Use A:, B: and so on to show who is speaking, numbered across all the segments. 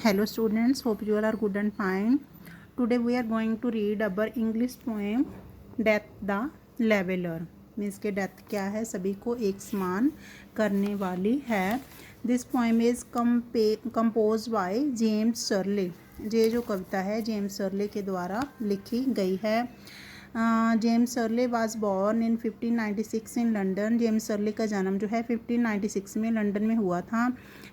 A: Hello students, hope you all are good and fine. Today we are going to read our English poem Death the Leveler. Means के death क्या है, सभी को एक समान करने वाली है. This poem is compose by James Searle. ये जो कविता है जेम्स सर्ले के द्वारा लिखी गई है. James Searle was born in 1596 in London. James Searle का जन्म जो है 1596 में लंदन में हुआ था.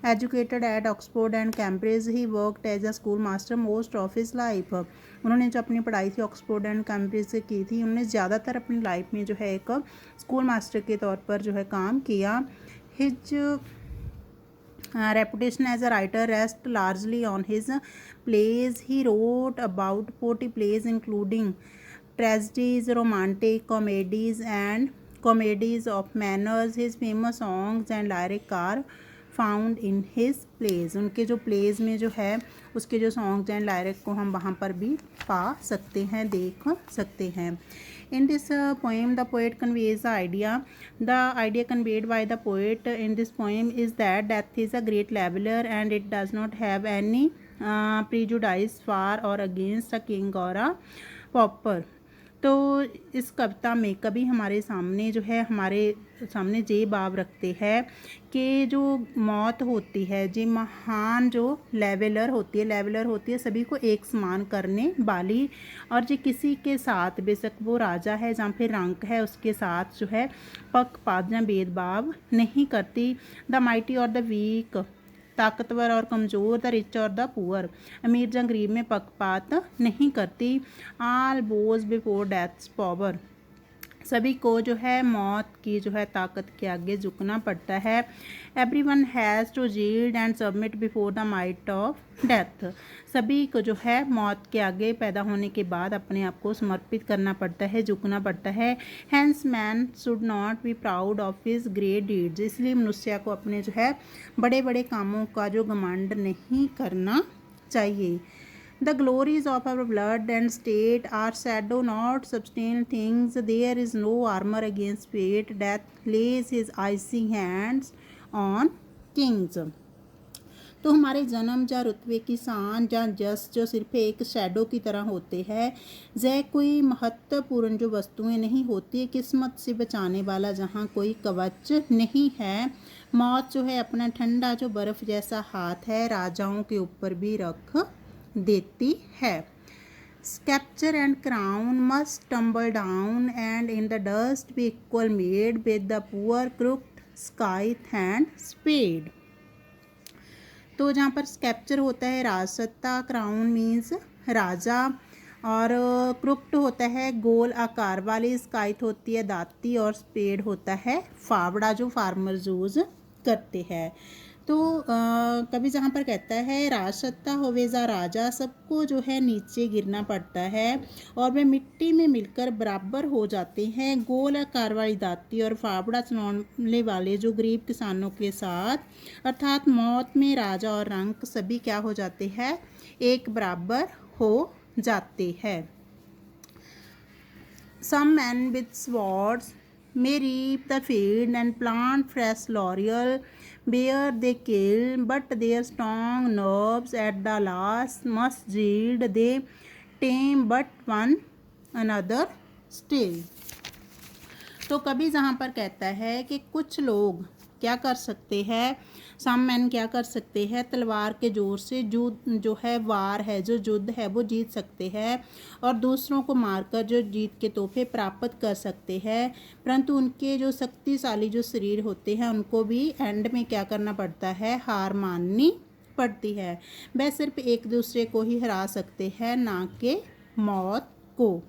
A: Educated at Oxford and Cambridge, he worked as a school master most of his life. उन्होंने जो अपनी पढ़ाई थी ऑक्सफोर्ड एंड कैम्ब्रिज से की थी, उन्होंने ज़्यादातर अपनी लाइफ में जो है एक स्कूल मास्टर के तौर पर जो है काम किया. His reputation as a writer rests largely on his plays. He wrote about 40 plays including tragedies, romantic comedies and comedies of manners. His famous songs and lyric are found in his plays. उनके जो pledge में जो है उसके जो songs and लायरिक को हम वहाँ पर भी पा सकते हैं, देख सकते हैं. In this poem, the poet conveys the idea. The idea conveyed by the poet in this poem is that death is a great leveler and it does not have any prejudice for or against a king or a pauper. तो इस कविता में कभी हमारे सामने जो है हमारे सामने ये भाव रखते हैं कि जो मौत होती है जी महान जो लेवलर होती है सभी को एक समान करने वाली, और जी किसी के साथ बेशक वो राजा है या फिर रंक है उसके साथ जो है पक्षपात या भेदभाव नहीं करती. द माइटी और द वीक, ताकतवर और कमज़ोर, द रिच और द पुअर, अमीर या गरीब में पक्षपात नहीं करती. आल बोज बिफोर डेथ्स पावर, सभी को जो है मौत की जो है ताकत के आगे झुकना पड़ता है. Everyone has to yield and submit before the might of death, सभी को जो है मौत के आगे पैदा होने के बाद अपने आप को समर्पित करना पड़ता है, झुकना पड़ता है. Hence man should not be proud of his great deeds, इसलिए मनुष्य को अपने जो है बड़े बड़े कामों का जो घमंड नहीं करना चाहिए. The glories of our blood and state are shadow, not substantial things. There is no armor against fate. Death lays his icy hands on kings. तो हमारे जन्म या रुतबे की शान या जस जो सिर्फ एक शैडो की तरह होते हैं, यह कोई महत्वपूर्ण जो वस्तुएं नहीं होती. किस्मत से बचाने वाला जहाँ कोई कवच नहीं है. मौत जो है अपना ठंडा जो बर्फ़ जैसा हाथ है राजाओं के ऊपर भी रख देती है. Sceptre and crown must tumble down and in the dust be equal made with the poor crooked scythe and spade. तो जहाँ पर स्कैप्चर होता है राजसत्ता, क्राउन मीन्स राजा, और क्रुक्ट होता है गोल आकार वाली, स्काइथ होती है दाती, और स्पेड होता है फावड़ा जो फार्मर यूज करते हैं. तो कभी जहाँ पर कहता है राजसत्ता होवेजा राजा, सबको जो है नीचे गिरना पड़ता है और वे मिट्टी में मिलकर बराबर हो जाते हैं. गोल आकार वाली दाती और फावड़ा चलाने वाले जो गरीब किसानों के साथ, अर्थात मौत में राजा और रंक सभी क्या हो जाते हैं, एक बराबर हो जाते हैं. Some men with swords may reap the field and plant fresh laurel, where they kill, but their strong nerves at the last must yield. They tame but one another still. तो कभी जहाँ पर कहता है कि कुछ लोग क्या कर सकते हैं, सम मैन क्या कर सकते हैं, तलवार के जोर से जो है वार है, जो युद्ध है वो जीत सकते हैं और दूसरों को मारकर जो जीत के तोहफे प्राप्त कर सकते हैं, परंतु उनके जो शक्तिशाली जो शरीर होते हैं उनको भी एंड में क्या करना पड़ता है, हार माननी पड़ती है. वह सिर्फ एक दूसरे को ही हरा सकते हैं, ना कि मौत को.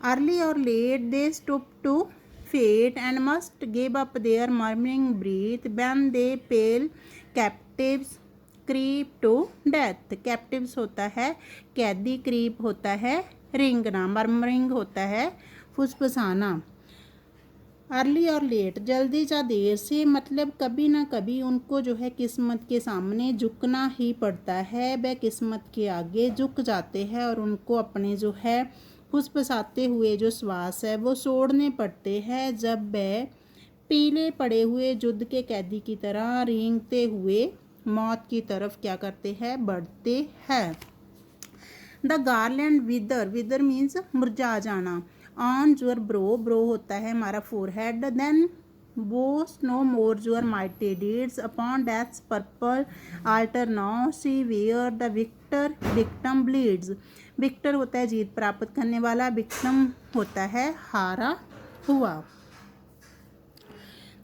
A: Early or late they stoop to fate and must give up their murmuring breath when they pale captives creep to death. captives होता है कैदी, creep होता है रिंगना, murmuring होता है फुसफुसाना. अर्ली और लेट जल्दी या देर से, मतलब कभी ना कभी उनको जो है किस्मत के सामने झुकना ही पड़ता है. वह किस्मत के आगे झुक जाते हैं और उनको अपने जो है फुसफुसाते हुए जो श्वास है वो छोड़ने पड़ते हैं, जब वह पीले पड़े हुए युद्ध के कैदी की तरह रेंगते हुए मौत की तरफ क्या करते हैं, बढ़ते हैं। द गार्लैंड विदर मीन्स मुरझा जाना। ऑन योर ब्रो होता है हमारा forehead. Then boast no more your mighty deeds upon death's purple altar now see where the victim bleeds। Victor होता है जीत प्राप्त करने वाला, विक्टिम होता है हारा हुआ।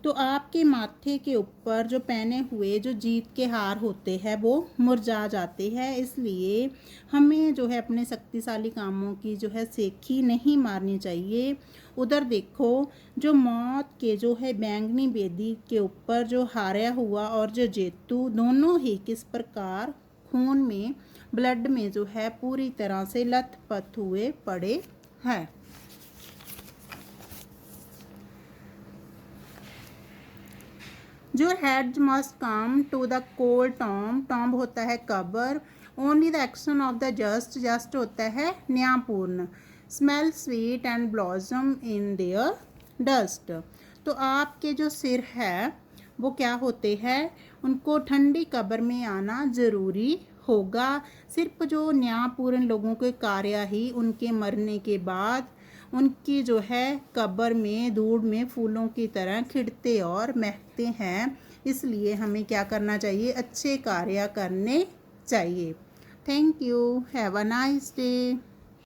A: तो आपके माथे के ऊपर जो पहने हुए जो जीत के हार होते हैं वो मुरझा जाते हैं, इसलिए हमें जो है अपने शक्तिशाली कामों की जो है सेखी नहीं मारनी चाहिए। उधर देखो जो मौत के जो है बैंगनी बेदी के ऊपर जो हारा हुआ और जो जेतू दोनों ही किस प्रकार खून में ब्लड में जो है पूरी तरह से लथपथ हुए पड़े हैं। Your head must come to the cold tomb होता है कब्र। Only the action of the just होता है न्यायपूर्ण। Smell sweet and blossom in their dust। तो आपके जो सिर है वो क्या होते हैं, उनको ठंडी कब्र में आना ज़रूरी होगा। सिर्फ जो न्यायपूर्ण लोगों के कार्य ही उनके मरने के बाद उनकी जो है कब्र में धूड़ में फूलों की तरह खिलते और महकते हैं, इसलिए हमें क्या करना चाहिए, अच्छे कार्य करने चाहिए। Thank you, have a nice day.